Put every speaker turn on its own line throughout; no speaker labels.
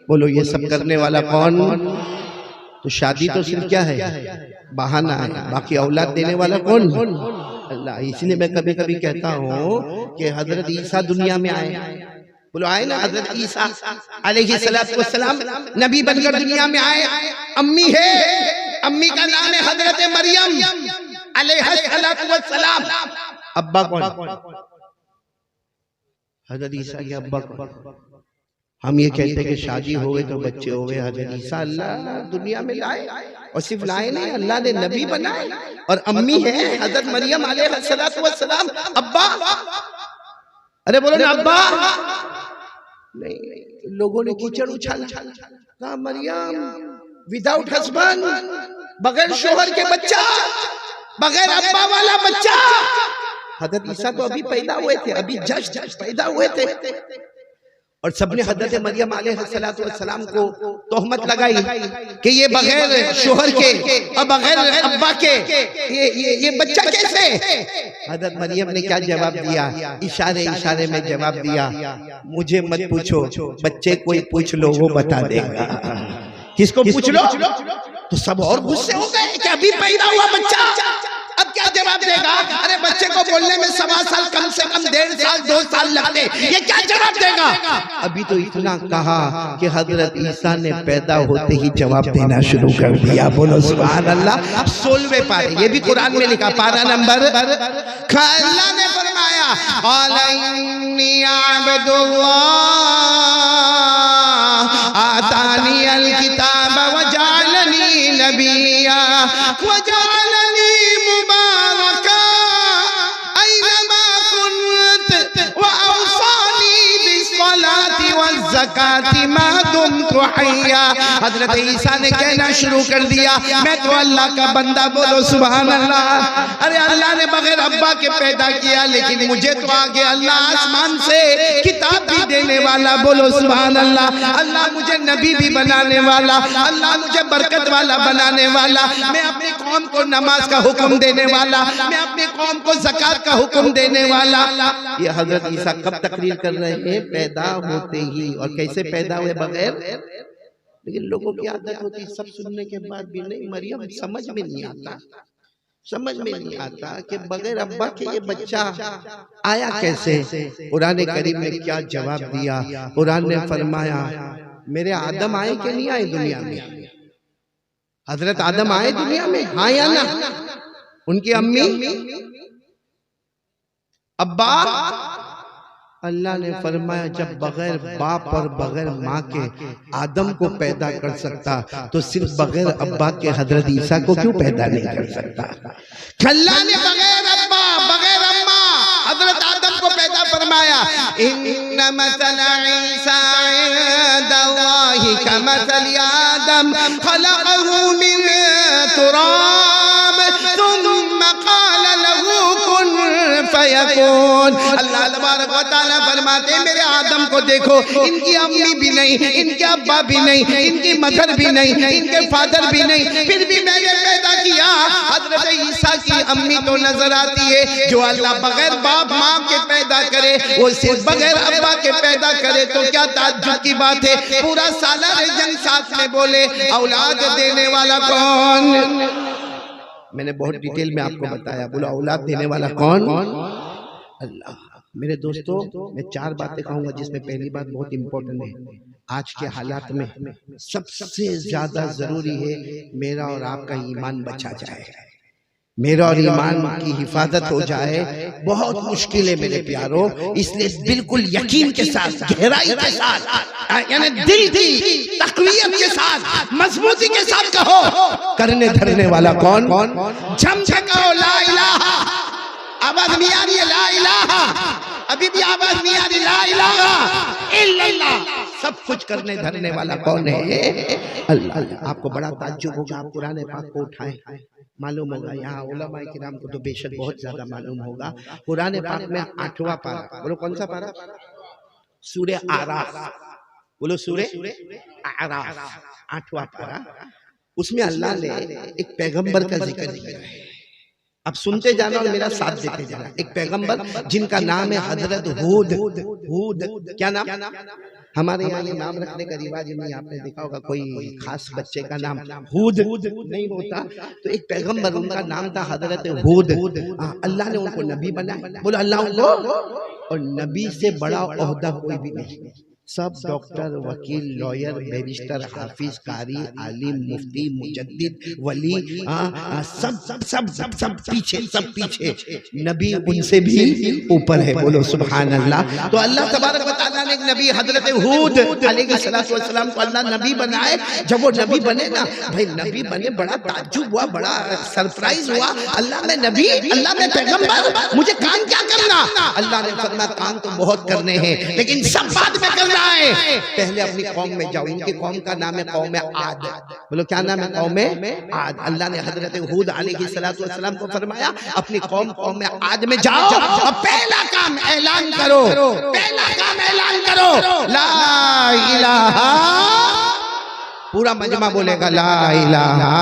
बोलो ये सब करने वाला कौन? तो शादी तो सिर्फ क्या है, बहाना है, बाकी औलाद देने वाला कौन? अल्लाह। इसलिए मैं कभी कभी कहता हूँ कि हजरत ईसा दुनिया में आए, बोलो आए ना, हजरत ईसा अलैहिस्सलातु वस्सलाम नबी बनकर दुनिया में आए। अम्मी है, अम्मी का नाम है हजरत मरियम अलैहिस्सलातु वस्सलाम। अब्बा कौन? हजरत ईसा के अब्बा कौन? हम ये कहते हैं कि शादी हो गई तो बच्चे हो गए। हजरत ईसा अल्लाह दुनिया में लाए, और सिर्फ लाए नहीं, अल्लाह ने नबी बनाए। और अम्मी है हजरत मरियम अलैहिस्सलातु वस्सलाम। अब्बा, अरे बोलो ना अब्बा। नहीं, लोगों ने कीचड़ उछाला, कहा मरियम विदाउट हस्बैंड, बगैर शोहर के बच्चा, बगैर अब्बा वाला बच्चा। हजरत ईसा तो अभी पैदा हुए थे, अभी जस्ट पैदा हुए थे, और सबने हजरत मरियम अलैहिस्सलातु वस्सलाम को तोहमत लगाई कि ये बगैर शोहर के और बगैर अब्बा के ये बच्चा कैसे? हजरत मरियम ने क्या जवाब दिया? इशारे इशारे में जवाब दिया, मुझे मत पूछो, बच्चे कोई पूछ लो वो बता देगा। किसको पूछ लो? तो सब और गुस्से हो गए कि अभी पैदा हुआ बच्चा, अब क्या जवाब देगा? अरे बच्चे को बोलने में 1.25 साल, कम से कम 1.5 साल 2 साल लगते, ये क्या जवाब देगा? अभी तो इतना कहा कि हजरत ईसा ने पैदा होते ही जवाब देना शुरू कर दिया। बोलो सुभान अल्लाह। 16वें पारे, ये भी कुरान में लिखा, पारा नंबर, अल्लाह ने फरमाया अलैनी अब्दुल्लाह आतानी अल किताब व जअलनी नबिय्या व जअलनी मुबारका ऐनमा कुन्त व औसानी बिस्सलाति वज़्ज़काति मा दुम्तु हय्या। हजरत ईसा ने कहना शुरू कर दिया, मैं तो अल्लाह का बंदा। बोलो सुभान अल्लाह। अरे अल्लाह ने बगैर अब्बा के पैदा किया, लेकिन मुझे तो आगे अल्लाह आसमान से किताब भी देने वाला। बोलो सुभान अल्लाह। अल्लाह मुझे नबी भी बनाने वाला, अल्लाह मुझे बरकत वाला बनाने वाला, मैं अपनी कौम को नमाज का हुक्म देने वाला, मैं अपनी कौम को ज़कात का हुक्म देने वाला। ये हजरत ईसा कब तकरीर कर रहे हैं? पैदा होते ही। और कैसे पैदा हुए? बगैर। लेकिन लोगों की आदत होती सब सुनने के बाद भी नहीं, मरियम समझ में नहीं आता, समझ में नहीं आता कि बगैर अब्बा के ये बच्चा आया कैसे। कुरान करीम ने क्या जवाब दिया? कुरान ने फरमाया मेरे आदम आए कि नहीं आए दुनिया में? हजरत आदम आए दुनिया में, हाँ या ना? उनकी अम्मी अब्बा? अल्लाह ने फरमाया जब बगैर बाप और बगैर माँ के आदम को पैदा कर सकता, तो सिर्फ बगैर अब्बा के हजरत ईसा को क्यों पैदा नहीं कर सकता? अल्लाह ने बगैर अब्बा बगैर अम्मा हजरत आदम को पैदा फरमाया। इन्ना मसला ईसा इंदल्लाहि कमसली आदम खलक़हु मिन तुराब सुम्मा क़ाला लहू कुन फयकून। अल्लाह तबारक व तआला फरमाते मेरे आदम को देखो, इनकी अम्मी भी नहीं, इनके अब्बा भी नहीं, इनकी मदर भी नहीं, इनके फादर भी नहीं, फिर भी मैंने पैदा किया। हजरत ईसा की अम्मी तो नजर आती है। जो अल्लाह बगैर बाप माँ के पैदा करे, वो सिर्फ बगैर अब्बा के पैदा करे, तो क्या ताज्जुब की बात है। पूरा सालार जंग साथ में बोले औलाद देने वाला कौन? मैंने बहुत डिटेल में आपको बताया। बोला औलाद देने वाला कौन? अल्लाह। मेरे दोस्तों, मैं 4 बातें कहूंगा, जिसमें पहली बात बहुत इंपॉर्टेंट है। आज के हालात में सबसे ज्यादा जरूरी है मेरा और आपका ईमान बचा जाए, मेरा और ईमान की हिफाजत हो जाए। बहुत मुश्किल है मेरे प्यारों, इसलिए बिल्कुल यकीन के साथ, गहराई के साथ, यानी दिल की तकवीयत के साथ, मजबूती के साथ कहो, करने धरने वाला कौन? झमझकाओ ला इलाहा। आवाज नहीं आ रही है? ला इलाहा। अभी भी आवाज नहीं आ रही? ला इलाहा इल्लल्लाह। सब कुछ करने धरने वाला कौन है? अल्लाह। आपको बड़ा ताज्जुब होगा, आप कुरान पाक को उठाएं, मालूम होगा यहाँ उलमा किराम को तो बेशक बहुत ज्यादा मालूम होगा। कुरान पाक में 8वां पारा, बोलो कौन सा पारा? सूरे आराफ। बोलो सूरे आराफ, 8वां पारा। उसमें अल्लाह ने एक पैगंबर का जिक्र किया है। अब सुनते जाना और मेरा साथ देते जाना। एक पैगंबर जिनका नाम है हजरत हूद। हूद क्या नाम? हमारे यहाँ ये नाम रखने का रिवाज नहीं, आपने देखा होगा कोई खास बच्चे का नाम हूद नहीं होता, तो एक पैगंबर उनका नाम था हजरत हूद। अल्लाह ने उनको नबी बनाया, बोलो अल्लाह उनको, और नबी से बड़ा ओहदा कोई भी नहीं। सब डॉक्टर, वकील, लॉयर, बैरिस्टर, हाफिज, कारी, आलिम, मुफ्ती, मुजद्दिद, वली, सब सब सब सब सब पीछे, सब पीछे। नबी उनसे भी ऊपर है, बोलो सुभान अल्लाह। तो अल्लाह तबारक व तआला ने एक नबी हजरत हूद अलैहिस्सलातु वस्सलाम को अल्लाह नबी बनाए। जब वो नबी बने ना भाई, नबी बने, बड़ा ताज्जुब हुआ, बड़ा सरप्राइज हुआ। अल्लाह में नबी, अल्लाह में पैगंबर, मुझे काम क्या करना? अल्लाह ने फरमाया काम तो बहुत करने हैं, लेकिन सब बाद में करना है। पहले अपनी कौम में जाओ। इनकी कौम का नाम है कौम आद। बोलो क्या नाम है? कौम आद। अल्लाह ने हजरत हूद अलैहिस्सलातु वस्सलाम को फरमाया अपनी कौम आद में जाओ और पहला काम ऐलान करो, पहला काम ऐलान करो, ला इलाहा। पूरा मजमा बोलेगा ला इलाहा।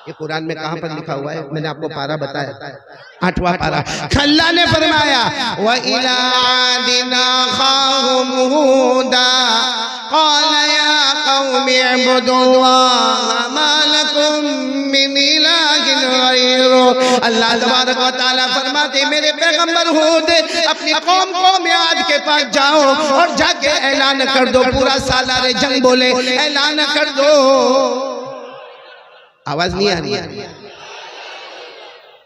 ये कुरान में कहां पर लिखा हुआ है? मैंने आपको पारा बताया, 8वां पारा। अल्लाह ने फरमाया व इला दिना खाहुम हुदा क़ाल या कौमी इब्दुल्लाह मा लकुम मिन इलाहिन गैरु। अल्लाह तबारक व तआला फरमाते मेरे पैगंबर हूद अपनी कौम आद के पास जाओ और जाके ऐलान कर दो, पूरा सालारे जंग बोले ऐलान कर दो। आवाज नहीं आ रही है?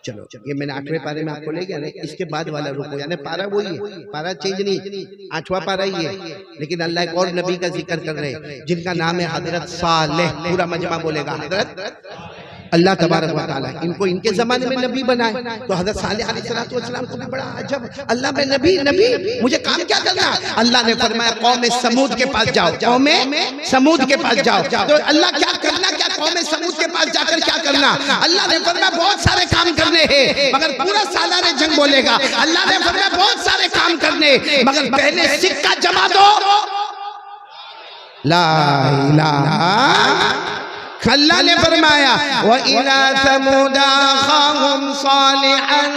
चलो ये मैंने 8वें पारे में आपको ले गया ना, इसके बाद वाला रुको, यानी पारा वही है, पारा चेंज नहीं, 8वां पारा ही है, लेकिन अल्लाह एक और नबी का जिक्र कर रहे हैं जिनका नाम है हजरत सालेह। पूरा मजमा बोलेगा हजरत अल्लाह तबारक व तआला इनको इनके जमाने में नबी बनाए। तो हजरत सालेह अलैहिस्सलातु वस्सलाम को भी बड़ा अजब, अल्लाह में नबी, मुझे काम क्या करना? अल्लाह ने फरमाया कौम समूद के पास जाओ, कौम समूद के पास जाओ। तो अल्लाह क्या करना, क्या कौम समूद के पास जाकर क्या करना? अल्लाह ने फरमाया बहुत सारे काम करने हैं, मगर पूरा सालारे जंग बोलेगा। अल्लाह ने फरमाया बहुत सारे काम करने, मगर पहले सिक्का जमा दो, ला इलाहा। अल्लाह ने फरमाया व इला समूद अखाहुम सालिहन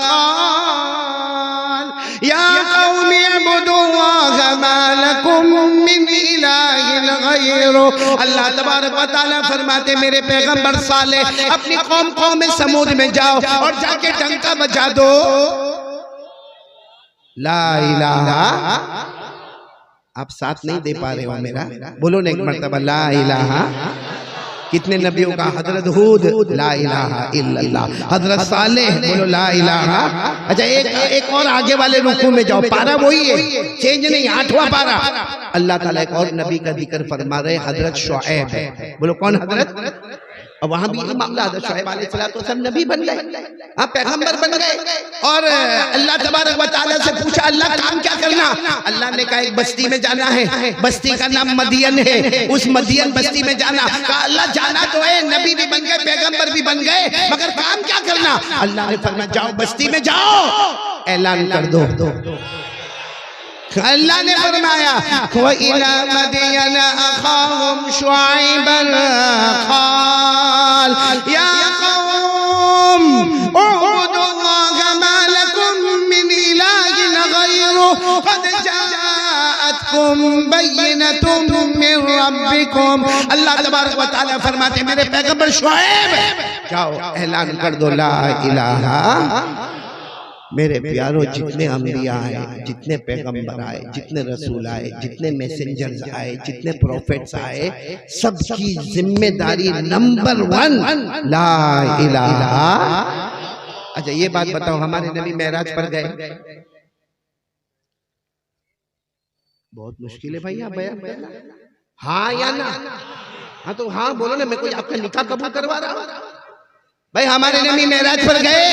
क़ाल या कौमी इब्दुल्लाह मा लकुम मिन इलाहिन गैरु। अल्लाह तबारक व तआला फरमाते मेरे पैगंबर सालेह अपनी कौम समूद में जाओ और जाके डंका बजा दो, ला इलाहा। आप साथ नहीं दे पा रहे हो मेरा, बोलो ना एक मर्तबा ला इलाहा। कितने नबियों का? हजरत हूद ला इलाहा इल्लल्लाह, हजरत सालेह बोलो ला इलाहा। अच्छा एक और आगे वाले रुकू में जाओ, पारा वही है, चेंज नहीं, 8वां पारा। अल्लाह ताला एक और नबी का जिक्र फरमा रहे हजरत शुएब। बोलो कौन? हजरत। और वहां भी ये मामला, हजरत शुएब अलैहिस्सलाम नबी बन गए, पैगंबर बन गए। और अल्लाह तबारक व तआला से पूछा अल्लाह काम क्या करना? अल्लाह ने कहा एक बस्ती में जाना है, बस्ती का नाम मदियन है, उस मदियन बस्ती में जाना। कहा अल्लाह जाना तो है, नबी भी बन गए, पैगंबर भी बन गए, मगर काम क्या करना? अल्लाह ने फरमाया जाओ बस्ती में जाओ, ऐलान कर दो। अल्लाह ने फरमाया व इला मदियन अखाहुम शुआइबन क़ाल या कौम उबुदुल्लाह मा लकुम मिन इलाहिन गैरु क़द जाअतकुम बय्यिनतुम मिन रब्बिकुम। अल्लाह तबारक व तआला फरमाते मेरे पैगंबर शुएब जाओ ऐलान कर दो ला इलाहा। मेरे प्यारों जितने अंबिया आए, जितने पैगंबर आए, जितने रसूल आए, जितने मैसेंजर्स आए, जितने प्रोफेट्स आए, सबकी जिम्मेदारी नंबर 1 ला इलाहा। अच्छा ये बात बताओ, हमारे नबी मेराज पर गए, बहुत मुश्किल है भाई आप बयान करना, हाँ या ना? हाँ तो हाँ बोलो ना, मैं कोई आपका निकाह कबूल करवा रहा हूं भाई। हमारे नबी मेराज पर गए,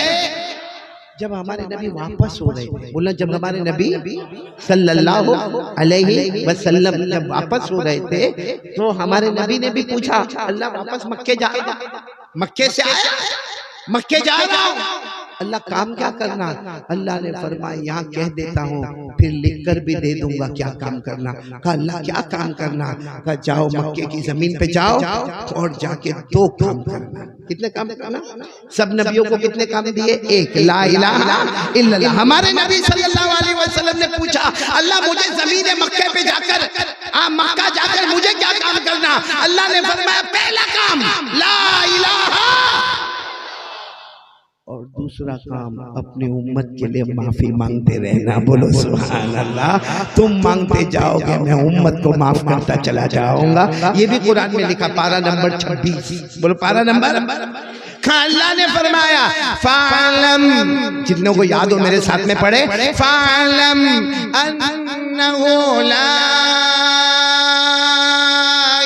जब हमारे नबी वापस हो रहे थे, बोला जब हमारे नबी सल्लल्लाहु अलैहि वसल्लम जब वापस हो रहे थे तो हमारे नबी ने भी पूछा अल्लाह वापस मक्के जा रहा, मक्के से आया, मक्के जा रहा हूं। अल्लाह काम क्या करना? अल्लाह ने फरमाया यहाँ कह देता हूँ, फिर लिख कर भी दे दूंगा क्या काम करना। कहा अल्लाह क्या काम करना? कहा जाओ मक्के की जमीन पे जाओ और जाके 2 काम करना। कितने काम करना? सब नबियों को कितने काम दिए? एक, ला इलाहा इल्लल्लाह। हमारे नबी सल्लल्लाहु अलैहि वसल्लम ने पूछा अल्लाह मुझे जमीन मक्के पे जाकर मक्का जाकर मुझे क्या काम करना? अल्लाह ने फरमाया पहला काम ला इलाहा, और दूसरा काम अपनी उम्मत के लिए माफी मांगते रहना। बोलो सुभान अल्लाह। तुम मांगते जाओगे मैं उम्मत को माफ करता चला जाऊंगा। ये भी कुरान में लिखा, पारा नंबर 26। बोलो पारा नंबर। अल्लाह ने फरमाया फालम, जितनों को याद हो मेरे साथ में पढ़े, फालम अन्नहु ला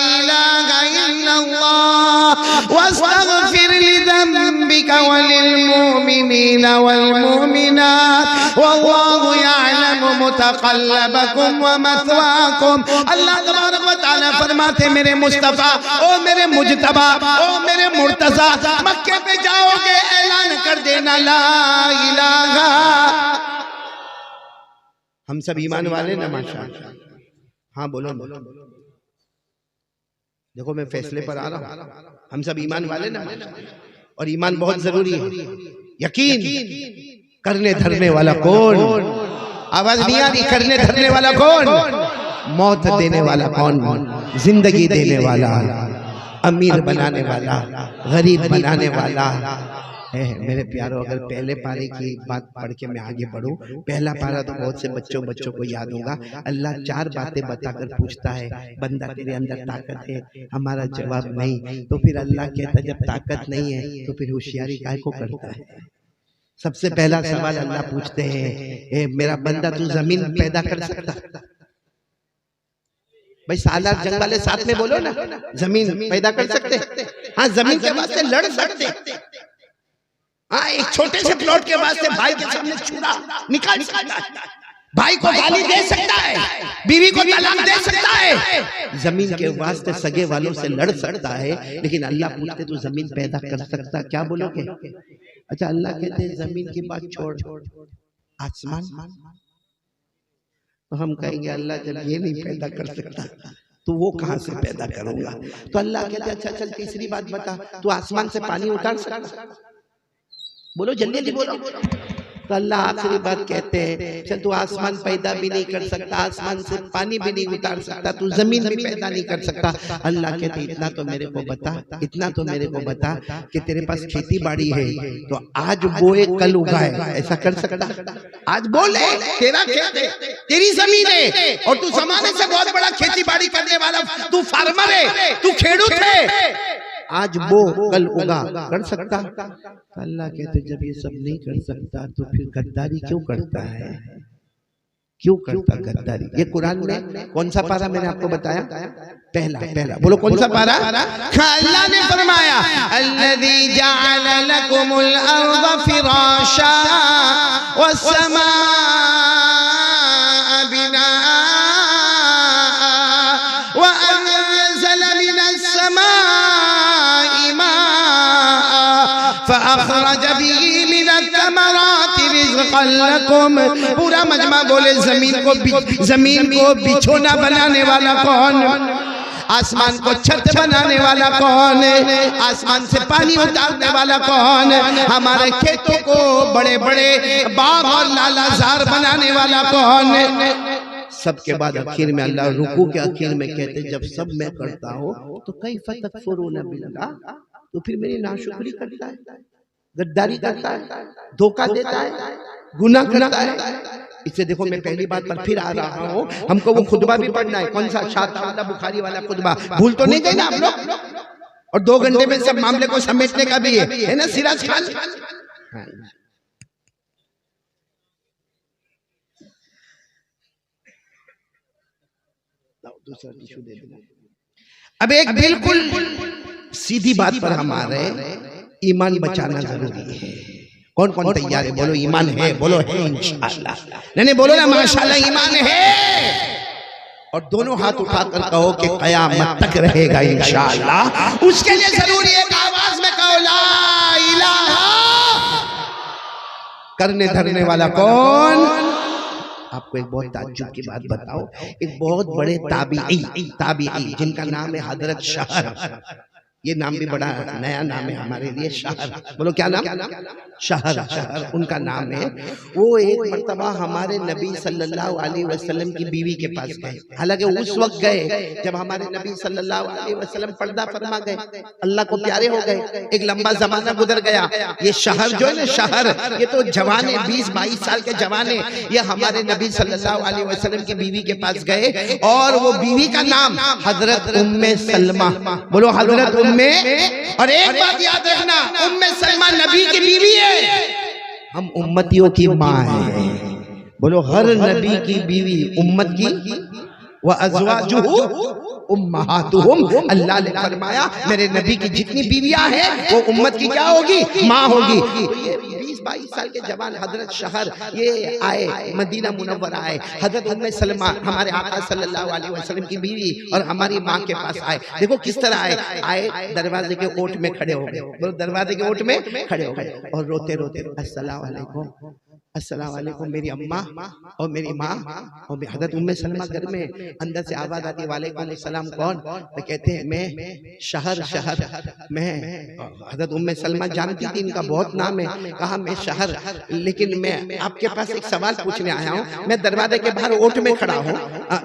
इलाहा इल्लल्लाह वस्तगफिर लिज़ंबिका वलिलमुमिनीना वलमुमिनात वल्लाहु यअलमु मुतक़ल्लबकुम व मथवाकुम। अल्लाह तबारक व तआला फरमाते मेरे मुस्तफा, ओ मेरे मुजतबा, ओ मेरे मुर्तज़ा, मक्के पे जाओगे ऐलान कर देना ला इलाहा। हम सब ईमान वाले ना माशाअल्लाह? हाँ बोलो बोलो। देखो मैं फैसले पर आ रहा हूँ, हम सब ईमान वाले ना? और ईमान बहुत जरूरी है। यकीन करने धरने वाला कौन? आवाज नहीं आ रही? करने धरने वाला कौन? मौत देने वाला कौन? जिंदगी देने वाला, अमीर बनाने वाला, गरीब बनाने वाला है। मेरे प्यारों, अगर पहले पारे की बात पढ़ के मैं आगे बढ़ूं, पहला पारा तो बहुत से बच्चों को याद होगा। अल्लाह 4 बातें बताकर पूछता है बंदा तेरे अंदर ताकत है? हमारा जवाब नहीं। तो फिर अल्लाह कहता है जब ताकत नहीं है तो फिर होशियारी काहे को करता है? सबसे पहला सवाल अल्लाह पूछते हैं, ए मेरा बंदा तू जमीन पैदा कर सकता? भाई सालार जंग वाले साथ में बोलो ना, जमीन पैदा कर सकते? हाँ जमीन के वास्ते लड़ सकते। हाँ एक छोटे से प्लॉट के वास्ते भाई के सामने चूड़ा निकाल सकता है, भाई को गाली दे सकता है, बीवी को तलाक दे सकता है। जमीन के वास्ते सगे वालों से लड़ सकता है। लेकिन अल्लाह पूछते तू जमीन पैदा कर सकता? क्या बोलोगे? अच्छा अल्लाह कहते हैं जमीन की बात छोड़, आसमान। तो हम कहेंगे अल्लाह जब ये नहीं पैदा कर सकता तो वो कहां से पैदा करूंगा? तो अल्लाह कहते हैं अच्छा चल तीसरी बात बता, तू आसमान से पानी उतार सकता? बोलो जल्दी जल्दी बोलो। तो अल्लाह आखिरी बात कहते हैं चल तू आसमान पैदा भी नहीं कर सकता, आसमान से पानी भी नहीं उतार सकता, तू जमीन भी पैदा नहीं कर सकता। अल्लाह कहते इतना तो मेरे को बता, इतना तो मेरे को बता कि तेरे पास खेती बाड़ी है तो आज बोए कल उगाए, ऐसा कर सकता? आज बोले तेरा खेत है, तेरी जमीन है और तू जमाने से बहुत बड़ा खेती बाड़ी करने वाला, तू फार्मर है, तू खेडूत है, आज वो कल उगा, कर सकता? अल्लाह कहते जब ये सब नहीं कर सकता तो फिर गद्दारी क्यों करता है? क्यों करता गद्दारी? ये कुरान में कौन सा पारा मैंने आपको बताया? पहला। बोलो कौन सा पारा? अल्लाह ने फरमाया अल्लज़ी जअल लकुमुल अर्ज़ फिराशा वस्समा बिनाआ व अनज़ल मिनस समाई माआ फअखरज बिही मिनत तमराति रिज़क़न लकुम। पूरा मजमा बोले जमीन को बिछोना बनाने वाला कौन? आसमान को छत बनाने वाला कौन? आसमान से पानी उतारने वाला कौन? हमारे खेतों को बड़े बड़े बाग और लालाजार बनाने वाला कौन? सबके बाद आखिर में अल्लाह रुकू के आखिर में कहते जब सब मैं करता हूँ तो कैफ़ तकफुरून बिल्लाह, तो फिर मेरी नाशुक्री करता है, गद्दारी करता है, धोखा देता है, गुनाह करता है। इससे देखो मैं पहली बात पर फिर आ रहा हूँ, हमको वो खुतबा भी पढ़ना है। कौन सा? शाह बुखारी वाला खुतबा, भूल तो नहीं गए ना आप लोग? और 2 घंटे में सब मामले को समेटने का भी है ना सिराज खान? हाँ। दूसरा टिश्यू दे देना। अब एक बिल्कुल सीधी बात पर हम आ रहे हैं, ईमान बचाना जरूरी है। कौन कौन तैयार है? बोलो ईमान है, बोलो है इंशाअल्लाह। नहीं बोलो ना माशाअल्लाह ईमान है। और दोनों हाथ उठाकर कहो कि कयामत तक रहेगा इंशाअल्लाह। उसके लिए जरूरी है कि आवाज में कहो ला इलाहा। करने धरने वाला कौन? आपको एक बहुत ताज्जुब की बात बताओ, एक बहुत बड़े ताबीई जिनका नाम है हजरत शहर। ये नाम भी बड़ा नया नाम है हमारे लिए, शहर। बोलो क्या नाम? शहर। उनका नाम है। वो एक मर्तबा हमारे नबी सल्लल्लाहु अलैहि वसल्लम की बीवी के पास गए। हालांकि उस वक्त गए जब हमारे नबी सल्लल्लाहु अलैहि वसल्लम पर्दा फरमा गए, अल्लाह को प्यारे हो गए। एक लंबा जमाना गुजर गया। ये शहर जो है ना, शहर, ये तो जवाने 20-22 साल के जवाने, ये हमारे नबी सल्लल्लाहु अलैहि वसल्लम की बीवी के पास गए और वो बीवी का नाम हजरत उम्मे सलमा। बोलो हजरत उम्मे। और एक बात याद रखना, उम्मे सलमा नबी की बीवी है, हम उम्मतियों की माँ है। बोलो हर नबी की बीवी उम्मत की, व अज़वाजुहु उम्महातुहुम। अल्लाह ने फरमाया मेरे नबी की जितनी बीवियां हैं वो उम्मत की क्या होगी? माँ होगी। तो ये 20-22 साल के जवान हजरत शहर ये आए, मदीना मुनव्वरा आए। हजरत उम्मे सलमा हमारे आका सल्लल्लाहु अलैहि वसल्लम की बीवी और हमारी माँ के पास आए। देखो किस तरह आए दरवाजे के ओट में खड़े हो गए। बोलो दरवाजे के ओट में खड़े हो गए और रोते रोते अस्सलाम वालेकुम, अस्सलाम वालेकुम मेरी अम्मा और मेरी माँ। और हजरत उम्मे सलमा घर में अंदर से आवाज आती, वालेकुम सलाम। कौन? तो कहते हैं मैं शहर मैं। हजरत उम्मे सलमा जानती थी इनका बहुत नाम है। कहा मैं शहर, लेकिन मैं आपके पास एक सवाल पूछने आया हूँ। मैं दरवाजे के बाहर ओट में खड़ा हूँ,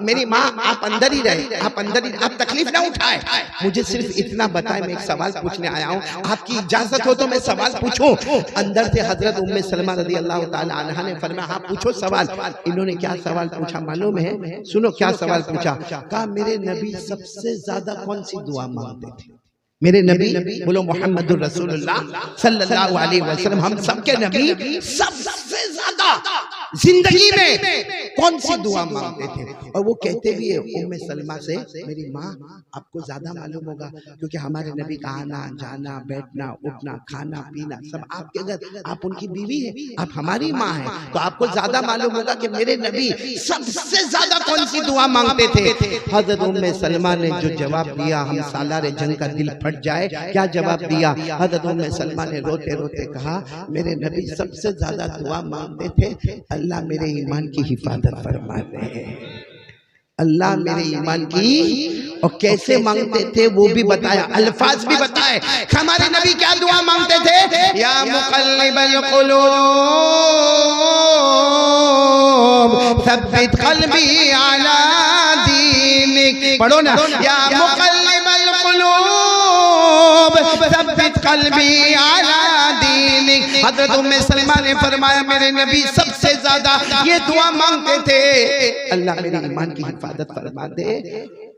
मेरी माँ आप अंदर ही रहे, आप अंदर ही, आप तकलीफ ना उठाए, मुझे सिर्फ इतना बताए, मैं एक सवाल पूछने आया हूँ, आपकी इजाजत हो तो मैं सवाल पूछूं? अंदर से हजरत उम्मे सलमा रज़ी अल्लाह ताला अन्हा ने फरमाया हाँ पूछो सवाल। इन्होंने क्या सवाल पूछा मालूम है? सुनो क्या सवाल पूछा। कहा मेरे नबी सबसे ज्यादा कौन सी दुआ मांगते थे? मेरे नबी, बोलो मोहम्मदुर रसूलुल्लाह सल्लल्लाहु अलैहि वसल्लम, हम सबके नबी सबसे ज्यादा जिंदगी में कौन सी दुआ मांगते थे? और वो कहते भी है उम्मे सलमा से, मेरी माँ आपको ज्यादा मालूम होगा क्योंकि हमारे नबी का आना जाना, बैठना, उठना, खाना पीना सब आपके घर, आप उनकी बीवी है, आप हमारी माँ है, तो आपको ज्यादा मालूम होगा कि मेरे नबी सबसे ज्यादा कौन सी दुआ मांगते थे। हजरत उम्मे सलमा ने जो जवाब दिया, हम सालारे जंग का दिल फट जाए, क्या जवाब दिया? हजरत उम्मे सलमा ने रोते रोते कहा मेरे नबी सबसे ज्यादा दुआ मांगते थे, अल्लाह मेरे ईमान की हिफाजत फरमा दे, अल्लाह मेरे ईमान की। और कैसे मांगते थे वो भी बताया, अल्फाज भी बताए। हमारे नबी क्या दुआ मांगते थे? या मुक़ल्लिबल क़ुलूब सब्बित क़ल्बी अला दीनिक। पढ़ो ना, या मुक़ल्लिबल क़ुलूब सब्बित क़ल्बी अला दीनिक। हज़रत उम्मे सलमा ने फरमाया मेरे नबी सबसे ज्यादा ये दुआ मांगते थे, अल्लाह मेरे ईमान की हिफाजत फरमा दे।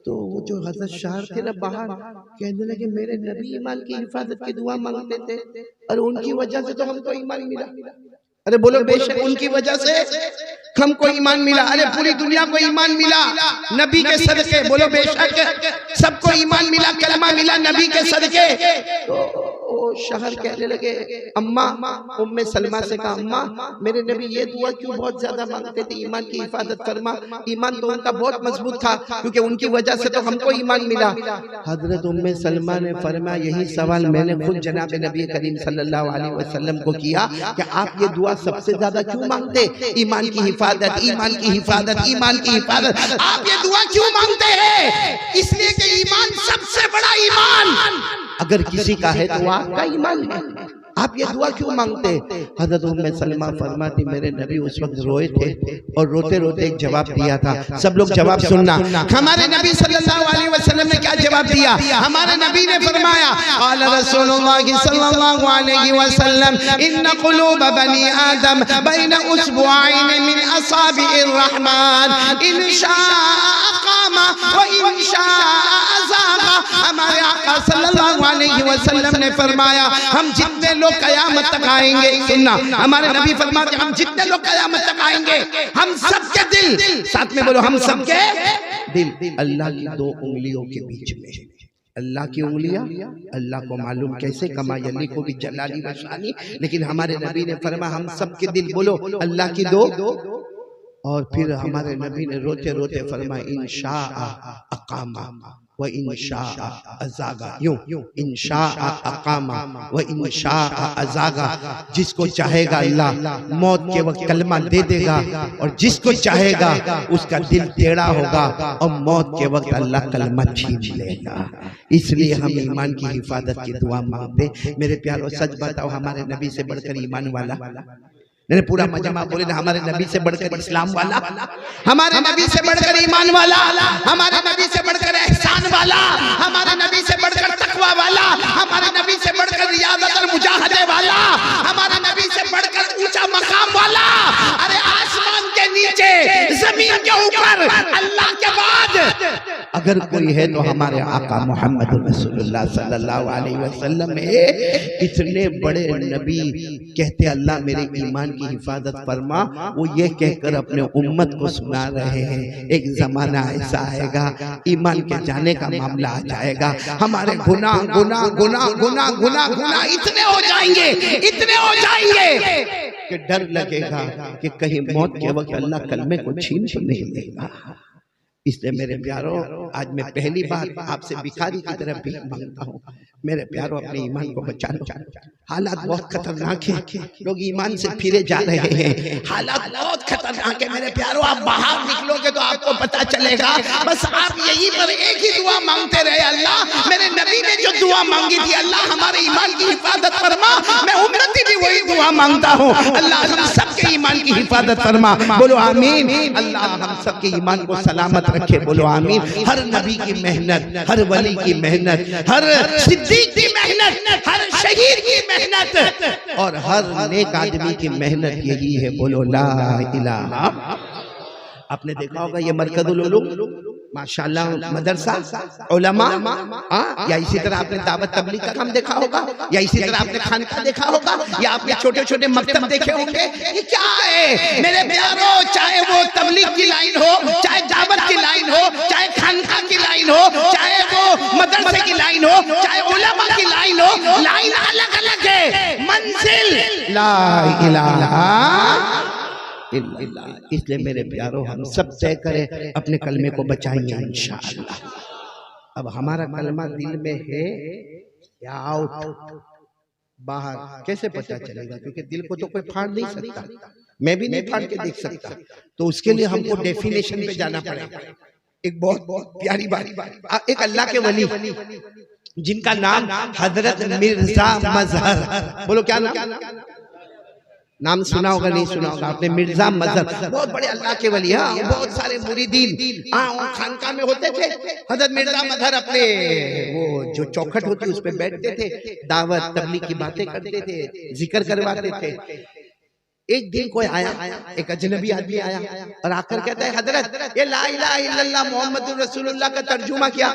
तो वो जो हजरत शहर थे ना बाहर, कहने लगे मेरे नबी ईमान की हिफाजत की दुआ मांगते थे और उनकी वजह से तो हमको ईमान मिला। अरे बोलो बेशक उनकी वजह से हमको ईमान मिला। अरे पूरी दुनिया को ईमान मिला नबी के सदके। बोलो बेशक सबको ईमान मिला, कलमा मिला नबी के सदके। तो शहर कहने लगे, अम्मा, उम्मे सलमा से कहा अम्मा मेरे नबी ये दुआ क्यों बहुत ज्यादा मांगते थे, ईमान की हिफाजत फरमा। ईमान तो उनका बहुत मजबूत था क्योंकि उनकी वजह से तो हमको ईमान मिला। हजरत उम्मे सलमा ने फरमाया यही सवाल मैंने खुद जनाब नबी करीम सल्लल्लाहु अलैहि वसल्लम को किया कि आप ये दुआ सबसे ज्यादा क्यों मांगते? ईमान की हिफाजत, ईमान की हिफाजत, ईमान की हिफाजत, आप ये दुआ क्यों मांगते हैं? इसलिए कि ईमान सबसे बड़ा ईमान अगर किसी का है तो आपका ईमान है। आप ये दुआ क्यों मांगते? हज़रत उम्मे सलमा फरमाती मेरे नबी उस वक्त रोए थे और रोते रोते एक जवाब दिया था। सब लोग जवाब सुनना। हमारे नबी सल्लल्लाहु अलैहि वसल्लम ने क्या जवाब दिया? हमारे नबी ने फरमाया क़ाल रसूलुल्लाह सल्लल्लाहु अलैहि वसल्लम इन्न क़ुलूब बनी आदम बैन उसबुआइन मिन असाबिइर रहमान इन शाअ अक़ामा व इन शाअ अज़ागा। हमारे आका सल्लल्लाहु अलैहि वसल्लम ने फरमाया हम जितने लोग कयामत तक आएंगे, सुनना, हमारे नबी फरमाते हम जितने लोग कयामत तक आएंगे हम सबके दिल, साथ में बोलो हम सबके दिल अल्लाह की दो उंगलियों के बीच में। अल्लाह की उंगलियां अल्लाह को मालूम कैसे, कमा यली को भी जलाली व शानी, लेकिन हमारे नबी ने फरमाया हम सबके दिल, बोलो अल्लाह की दो। और फिर हमारे नबी ने रोते रोते फरमाया इंशाअ अक़ामा, व इंशाअ अज़ागा, यूं इंशाअ अक़ामा व इंशाअ अज़ागा। जिसको चाहेगा अल्लाह मौत के वक्त कलमा दे देगा और जिसको चाहेगा उसका दिल टेढ़ा होगा और मौत के वक्त अल्लाह कलमा छीन लेगा। इसलिए हम ईमान की हिफाजत की दुआ मांगते। मेरे प्यारों, सच बताओ, हमारे नबी से बढ़कर ईमान वाला मैंने पूरा मजमा बोले ना, हमारे नबी से बढ़कर इस्लाम वाला, हमारे नबी से बढ़कर ईमान वाला, हमारे नबी से बढ़कर एहसान वाला, हमारे नबी से बढ़कर तकवा वाला, हमारे नबी से बढ़कर रियादत और मुजाहदे वाला, हमारे नबी से बढ़कर ऊंचा मकाम वाला। अरे आसमान के नीचे जमीन के ऊपर अल्लाह के बाद अगर कोई है तो हमारे आका मोहम्मद रसूलुल्लाह सल्लल्लाहु अलैहि वसल्लम है। इतने बड़े नबी कहते अल्लाह मेरे ईमान की हिफाजत फरमा, वो ये कहकर अपने उम्मत को सुना रहे हैं एक जमाना ऐसा आएगा ईमान के जाने का मामला आ जाएगा, हमारे गुनाह गुनाह गुनाह गुनाह गुनाह गुनाह इतने हो जाएंगे, इतने हो जाएंगे कि डर लगेगा कि कहीं मौत के वक्त अल्लाह कलमे को छीन तो नहीं लेगा। इसलिए मेरे प्यारों, आज मैं पहली बार आपसे भिखारी की तरफ भी मांगता हूँ, मेरे प्यारों अपने ईमान को बचा लो। हालात बहुत खतरनाक है, लोग ईमान से फिरे जा रहे हैं, हालात बहुत खतरनाक है मेरे प्यारों। आप बाहर निकलोगे तो आपको पता चलेगा। बस आप यही पर एक ही दुआ मांगते रहे, अल्लाह मेरे नबी ने जो दुआ मांगी थी, अल्लाह हमारे ईमान की हिफाजत फरमा। मैं उम्मती भी वही दुआ मांगता हूँ, अल्लाह हम सबके ईमान की हिफाजत फरमा। बोलो आमीन। अल्लाह हम सबके ईमान को सलामत रखे, बोलो आमीन। हर नबी की मेहनत, हर वली की मेहनत, हर सिद्दीक की मेहनत, हर शहीद की मेहनत और हर नेक आदमी की मेहनत यही है, बोलो ला इलाहा। आपने देखा होगा ये मरकजुल उलूम माशाल्लाह मदरसा उलमा, या इसी तरह आपने दावत तबलीग का काम देखा होगा, या इसी तरह आपने खानका देखा होगा, या आपने छोटे छोटे मकतब देखे होंगे। ये क्या है मेरे प्यारों, चाहे वो तबलीग की लाइन हो, चाहे दावत की लाइन हो, चाहे खानका की लाइन हो, चाहे वो मदरसे की लाइन हो, चाहे उलमा की लाइन हो, लाइन अलग अलग है, मंजिल ला इलाहा इल्लल्लाह। इसलिए मेरे प्यारों हम सब तय करें अपने कलमे को बचाएंगे इंशाअल्लाह। अब हमारा कलमा दिल में है या आउट, बाहर कैसे पता चलेगा? क्योंकि दिल को तो कोई फाड़ नहीं सकता, मैं भी नहीं फाड़ के देख सकता, तो उसके लिए हमको डेफिनेशन पे जाना पड़ेगा। एक बहुत बहुत प्यारी बात, एक अल्लाह के वली जिनका नाम हजरत मिर्जा मजहर, बोलो क्या नाम सुना होगा, नहीं सुना होगा आपने? मिर्जा मजहर बहुत बड़े अल्लाह के वली, हाँ बहुत सारे मुरीदीन खानका में होते थे। हजरत मिर्जा मजहर अपने वो जो चौखट होती उस पे बैठते थे, दावत तबलीग की बातें करते थे, जिक्र करवाते थे। एक दिन कोई आया, एक अजनबी आदमी आया और आकर कहता है हजरत ये ला इलाहा इल्लल्लाह मुहम्मदुर रसूलुल्लाह का तर्जुमा क्या?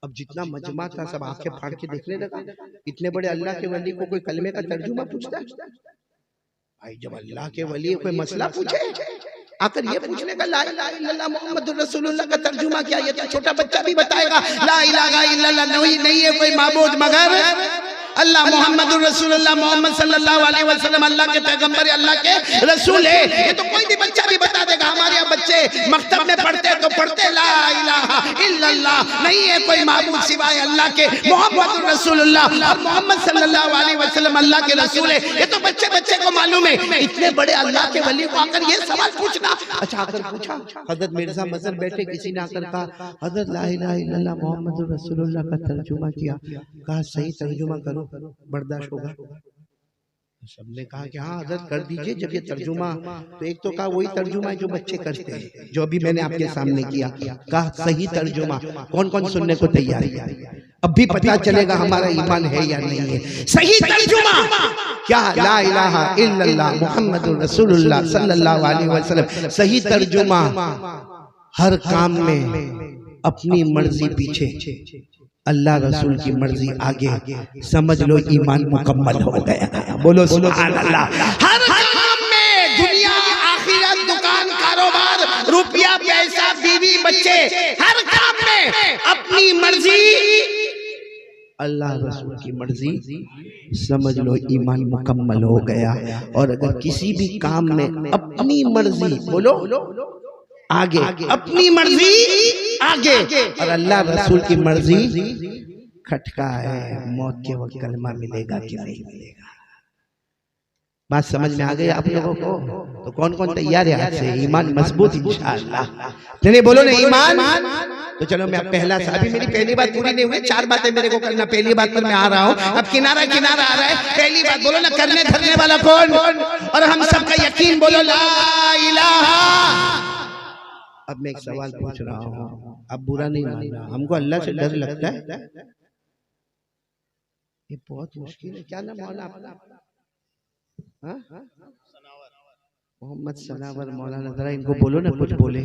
अब जितना मजमा था सब आंखें फाड़ के देखने लगा, इतने बड़े अल्लाह के वली को कोई कलमे का तर्जुमा पूछता है? भाई जब अल्लाह के वली कोई मसला पूछे आकर ये पूछने का ला इलाहा इल्लल्लाह मुहम्मदुर रसूलुल्लाह का तर्जुमा क्या? ये तो छोटा बच्चा भी बताएगा ला इलाहा इल्लल्लाह नहीं है कोई माबूद मगर अल्लाह, मोहम्मदुर रसूलुल्लाह मोहम्मद सल्लल्लाहु अलैहि वसल्लम अल्लाह के पैगंबर, अल्लाह के रसूल है। ये तो कोई भी बच्चा भी बता देगा। हमारे यहाँ बच्चे मकतब में पढ़ते तो पढ़ते ला इलाहा इल्लल्लाह नहीं है कोई माबूद सिवाय अल्लाह के, मोहम्मदुर रसूलुल्लाह और मोहम्मद सल्लल्लाहु अलैहि वसल्लम अल्लाह के रसूल है। ये तो बच्चे बच्चे को मालूम है। इतने बड़े अल्लाह के वली को आकर ये सवाल पूछना। अच्छा आकर पूछा, हजरत मिर्जा मजहर बैठे, किसी ने आकर कहा हजरत ला इलाहा इल्लल्लाह मोहम्मदुर रसूलुल्लाह का तर्जुमा किया। कहा सही तर्जुमा करो, बर्दाश्त होगा? सबने कहा कि हाँ हजरत कर दीजिए। जब ये तर्जुमा, तो एक तो कहा वही तर्जुमा है जो बच्चे करते हैं, जो अभी मैंने आपके सामने किया। कहा सही तर्जुमा, कौन कौन सुनने को तैयार है? अब भी पता चलेगा हमारा ईमान है या नहीं है। सही तर्जुमा क्या? ला इलाहा इल्लल्लाह मुहम्मदुर रसूलुल्लाह सल्लल्लाहु अलैहि वसल्लम। सही तर्जुमा हर काम में अपनी मर्जी पीछे, अल्लाह रसूल की मर्जी आगे, समझ लो ईमान मुकम्मल हो गया। बोलो सुभान अल्लाह। हर काम में, दुनिया आखिरत, दुकान कारोबार, रुपया पैसा बीवी बच्चे, हर काम में अपनी मर्जी, अल्लाह रसूल की मर्जी, समझ लो ईमान मुकम्मल हो गया। और अगर किसी भी काम में अपनी मर्जी, बोलो आगे, अपनी मर्जी आगे, और अल्लाह रसूल की मर्जी खटका है। मौत के वक्त कलमा मिलेगा कि नहीं मिलेगा? बात समझ में आ गई आप लोगों को? तो कौन कौन तैयार है आज से ईमान मजबूत इंशाअल्लाह? चलिए बोलो ना ईमान। तो चलो मैं पहला, अभी मेरी पहली बात पूरी नहीं हुई, 4 बातें मेरे को करना, पहली बात पर मैं आ रहा हूँ। अब किनारा किनारा आ रहा है, पहली बात बोलो ना, करने धरने वाला कौन? और हम सबका यकीन बोलो ला इलाहा। अब मैं एक सवाल पूछ रहा हूँ, अब बुरा नहीं मान रहा, हमको अल्लाह से डर लगता है? ये बहुत मुश्किल है। क्या नाम मौला आपका? मोहम्मद सनावर मौलाना, जरा इनको बोलो ना कुछ बोले।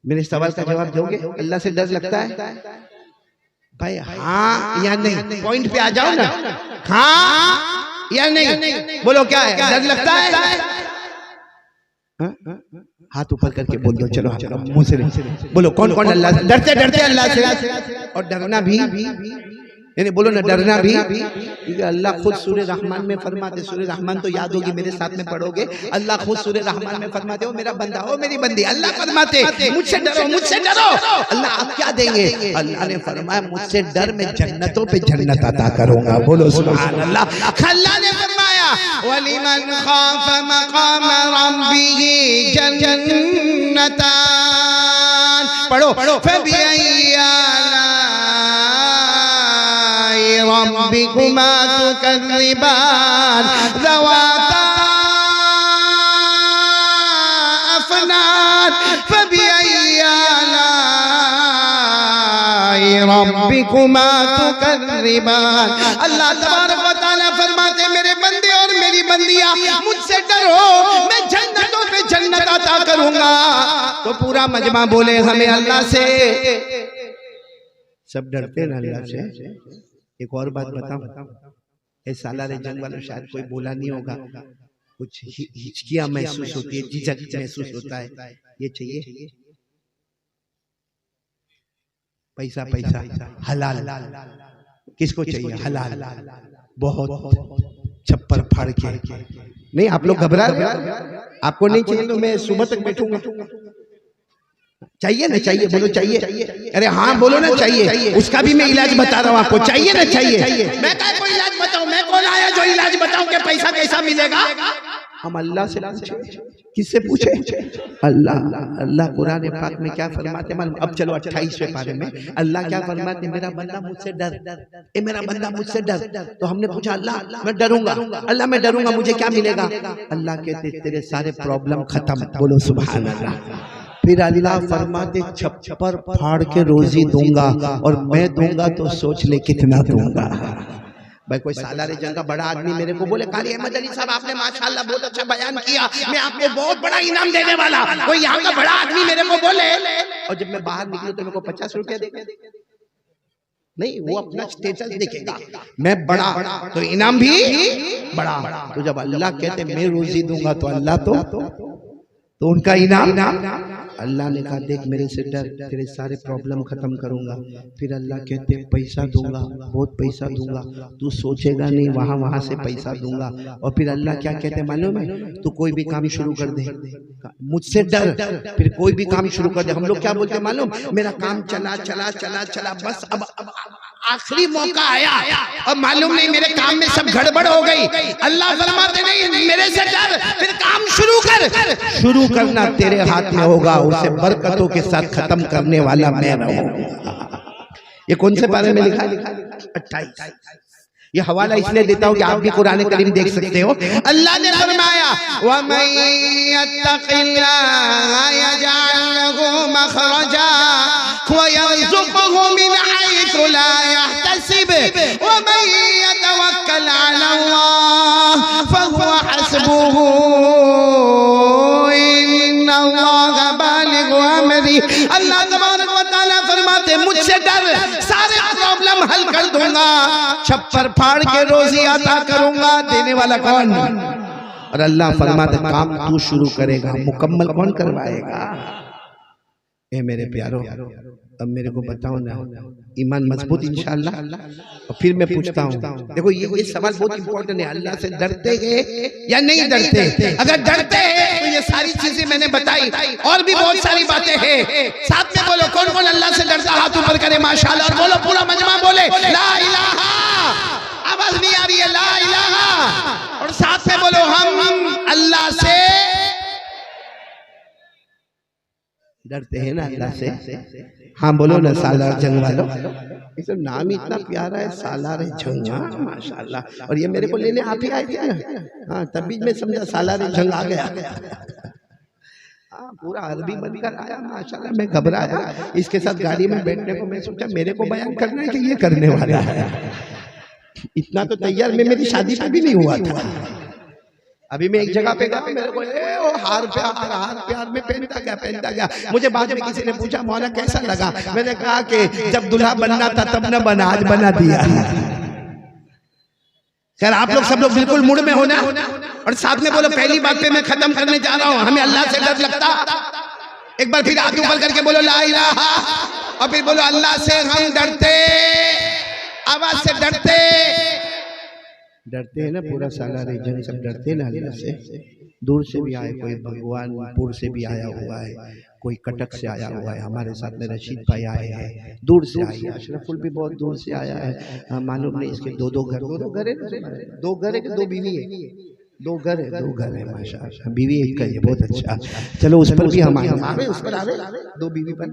मेरे सवाल का जवाब दोगे? अल्लाह से डर लगता है भाई? हाँ या नहीं? पॉइंट पे आ जाओ ना, हाँ या नहीं? बोलो क्या है, डर लगता है? हाथ ऊपर करके बोल दो। चलो मुंह से बोलो, कौन कौन अल्लाह से डरते? डरते अल्लाह से, और डरना भी यानी बोलो ना, डरना भी। क्योंकि अल्लाह खुद सूरह रहमान में फरमाते, सूरह रहमान तो याद होगी, मेरे साथ में पढ़ोगे। अल्लाह खुद सूरह रहमान में फरमाते, हो मेरा बंदा, हो मेरी बंदी, अल्लाह फरमाते मुझसे डरो, मुझसे डरो। अल्लाह आप क्या देंगे? अल्लाह ने फरमाया मुझसे डर, मैं जन्नतों पे जन्नत अता करूंगा। बोलो सुभान अल्लाह। अल्लाह ने फरमाया वलिमन खाफ मकाम रब्बिही जन्नतान, पढ़ो रब्बिकुमा तुकज़्ज़िबान ज़वाता अफ़नान फ़बिअय्यि आलाइ रब्बिकुमा तुकज़्ज़िबान। अल्लाह तबारक व तआला फरमाते मेरे बंदे और मेरी बंदियां मुझसे डरो, मैं जन्नतों पे जन्नत अता करूंगा। तो पूरा मजमा बोले हमें अल्लाह से। सब डरते हैं अल्लाह से। एक और बात बताऊं, इस सालारे जंग वालों शायद कोई बोला नहीं होगा, कुछ हिचकियां महसूस होती है, झिझक महसूस होता है। ये चाहिए पैसा, पैसा हलाल, किसको चाहिए हलाल? बहुत छप्पर फाड़ के नहीं। आप लोग घबरा रहे, आपको नहीं चाहिए तो मैं सुबह तक बैठूंगा। चाहिए ना? चाहिए बोलो चाहिए। अरे हाँ बोलो ना चाहिए। उसका भी मैं इलाज बता रहा हूँ आपको। चाहिए ना? चाहिए। मैं क्या कोई इलाज बताऊं? मैं कौन आया जो इलाज बताऊं कि पैसा कैसा मिलेगा? हम अल्लाह से पूछे। किससे पूछे? अल्लाह। अल्लाह कुरान पाक में क्या फरमाते हैं? अब चलो 28वें पारे में अल्लाह क्या फरमाते? मेरा बंदा मुझसे डर, ए मेरा बंदा मुझसे डर। तो हमने पूछा अल्लाह मैं डरूंगा, अल्लाह मैं डरूंगा, मुझे क्या मिलेगा? अल्लाह कहते तेरे सारे प्रॉब्लम खत्म। बोलो सुभान अल्लाह। फिर अल्लाह फरमाते छप्पर फाड़ के रोजी दूंगा, और मैं दूंगा तो सोच ले कितना दूंगा। भाई कोई सालारे जंग का बड़ा आदमी मेरे को बोले कारी अहमद अली साहब आपने माशाल्लाह बहुत अच्छा बयान किया, मैं आपको बहुत बड़ा इनाम देने वाला। कोई यहाँ का बड़ा आदमी मेरे को बोले, और जब मैं बाहर निकलूं तो मेरे को 50 रुपया देगा? नहीं, वो अपना स्टेटस देखेगा, मैं बड़ा तो इनाम भी बड़ा। तो जब अल्लाह कहते मैं रोजी दूंगा तो अल्लाह तो उनका इनाम। अल्लाह ने कहा देख मेरे से डर, तेरे सारे प्रॉब्लम खत्म करूंगा। फिर अल्लाह कहते पैसा दूंगा, बहुत पैसा दूंगा, तू सोचेगा नहीं, वहां वहां से पैसा दूंगा। और फिर अल्लाह क्या कहते मालूम है? तू कोई भी काम शुरू कर दे, मुझसे डर, फिर कोई भी काम शुरू कर दे। हम लोग क्या बोलते मालूम? मेरा काम चला चला चला चला, बस अब आखिरी मौका आया, अब मालूम नहीं मेरे काम में सब गड़बड़ हो गई। अल्लाह फरमाते नहीं मेरे से डर, फिर काम शुरू कर। शुरू करना तेरे हाथ में होगा, उसे बरकतों के साथ खत्म करने वाला मैं रहूंगा। ये कौन से पारे में लिखा है? 28। ये हवाला इसलिए देता हूँ कि आप भी कुरान करीम देख सकते हो। अल्लाह ने फरमाया वमन यत्तक़िल्लाह यजअल लहू मखरजा व यरज़ुक़हु मिन हैथु ला यहतसिब वमन यतवक्कल अलल्लाह फहुवा हस्बुहु इन्नल्लाह बालिगु अमरी। अल्लाह तबारक व तआला फरमाते मुझसे डर, सारे प्रॉब्लम हल कर दूंगा, छप्पर फाड़ के रोजी अता करूंगा। देने वाला कौन? और अल्लाह फरमाते काम तू शुरू करेगा, मुकम्मल कौन करवाएगा? ए मेरे प्यारो, अब मेरे को बताओ ना, ईमान मजबूत इंशाअल्लाह? और फिर मैं पूछता हूँ, देखो ये सवाल बहुत इंपॉर्टेंट है, अल्लाह से डरते हैं या नहीं डरते? अगर डरते हैं तो ये सारी चीजें मैंने बताई, और भी बहुत सारी बातें हैं। साथ में बोलो कौन कौन अल्लाह से डरता, हाथ ऊपर करे माशाअल्लाह, और बोलो पूरा मजमा बोले ला इलाहा। आवाज नहीं आ रही है, ला इलाहा। और साथ में बोलो हम अल्लाह से डरते हैं ना, अल्लाह से। हाँ बोलो ना सालार जंग वालों, इसका नाम ही इतना प्यारा है, सालार जंग, माशाल्लाह। और ये मेरे को लेने आप ही आए थे ना? हाँ, तभी मैं समझा सालार जंग आ गया। हाँ, पूरा अरबी बनकर आया माशाल्लाह। मैं घबराया, इसके साथ गाड़ी में बैठने को मैं सोचा मेरे को बयान करना है कि ये करने वाला है। इतना तो तैयार मैं मेरी शादी पे भी नहीं हुआ था। अभी मैं एक जगह पे गया, मेरे को हार प्यार में पहनता गया। मुझे बाद में किसी ने पूछा मौला कैसा लगा, मैंने कहा कि जब दुल्हा बनना था तब न बना, आज बना दिया। खैर आप लोग सब लोग बिल्कुल मूड में होना, और साथ में बोलो पहली बात पे मैं खत्म करने जा रहा हूँ, हमें अल्लाह से डर लगता। एक बार फिर हाथ ऊपर करके बोलो ला इलाहा, और फिर बोलो अल्लाह से हम डरते, आवाज से डरते हैं ना। पूरा सालार जंग सब डरते हैं ना अल्लाह से। दूर से भी आए, कोई भगवानपुर से भी आया हुआ है, कोई कटक से आया हुआ है, हमारे साथ में रशीद भाई आए हैं, दूर से आए हैं, अशरफुल भी बहुत दूर से आया है। मालूम नहीं इसके दो घर है, 2 घर है कि 2 बीवी है? 2 घर है माशाल्लाह, बीवी एक का है, बहुत अच्छा। चलो उस पर भी हम आए, उस पर आवे 2 बीवी पर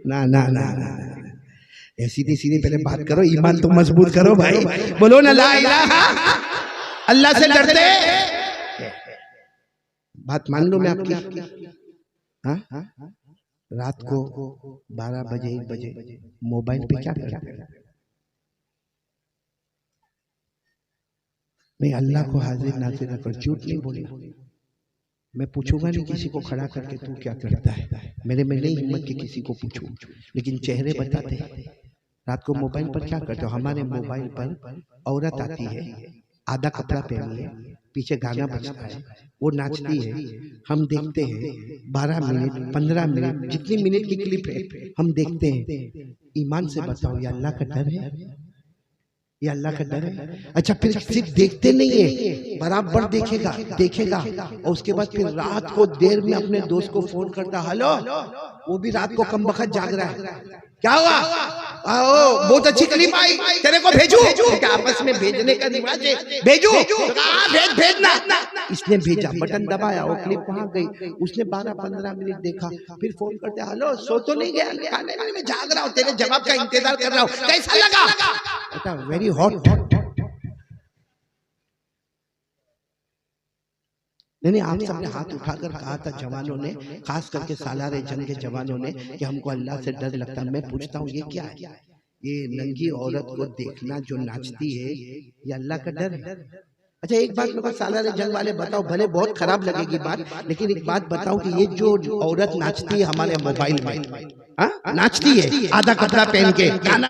ना ना ना ना, सीधी सीधी पहले बात करो, ईमान तो मजबूत करो भाई। बोलो ना ला इलाहा, अल्लाह से डरते। बात मान लो मैं आपकी, हाँ रात को 12 बजे 1 बजे मोबाइल पे क्या करते हैं? नहीं, अल्लाह को हाजिर नाजिर रखो, झूठ नहीं बोलना। मैं पूछूंगा नहीं किसी को खड़ा करके तू क्या करता है, मेरे में नहीं हिम्मत कि किसी को पूछूं, लेकिन चेहरे बताते हैं। रात को मोबाइल पर क्या करते हो? हमारे मोबाइल पर औरत आती है, आधा कपड़ा पहनी है, पीछे गाना बजता है, वो नाचती है, हम देखते हैं। 12 मिनट 15 मिनट जितनी मिनट की क्लिप है हम देखते हैं। ईमान से बताओ ये अल्लाह का डर है? ये अल्लाह का डर है? अच्छा फिर सिर्फ देखते नहीं है, बराबर देखेगा और उसके बाद फिर रात को देर में अपने दोस्त को फोन करता, हेलो, वो भी रात को कम वक्त जाग रहा है, क्या हुआ? बहुत अच्छी क्लिप आई, तेरे को भेजू? आपस में भेजने का रिवाज है, भेजू? भेजना। इसने भेजा, बटन दबाया, वो क्लिप वहां गई, उसने 12-15 मिनट देखा, फिर फोन करते, हेलो सो तो नहीं गया? मैं जाग रहा हूँ, तेरे जवाब का इंतजार कर रहा हूँ, कैसा लगा? Very hot. नहीं, आप सबने हाथ उठाकर कहा था जवानों ने, खास करके सालार जंग के जवानों ने, कि हमको अल्लाह से डर लगता है। मैं पूछता हूँ ये क्या है? ये नंगी औरत को देखना जो नाचती है, ये अल्लाह का डर है? अच्छा एक बात मेरे को सालार जंग वाले बताओ, भले बहुत खराब लगेगी बात, लेकिन एक बात बताओ कि ये जो औरत नाचती है हमारे मोबाइल में, नाचती है आधा कपड़ा पहन के, गाना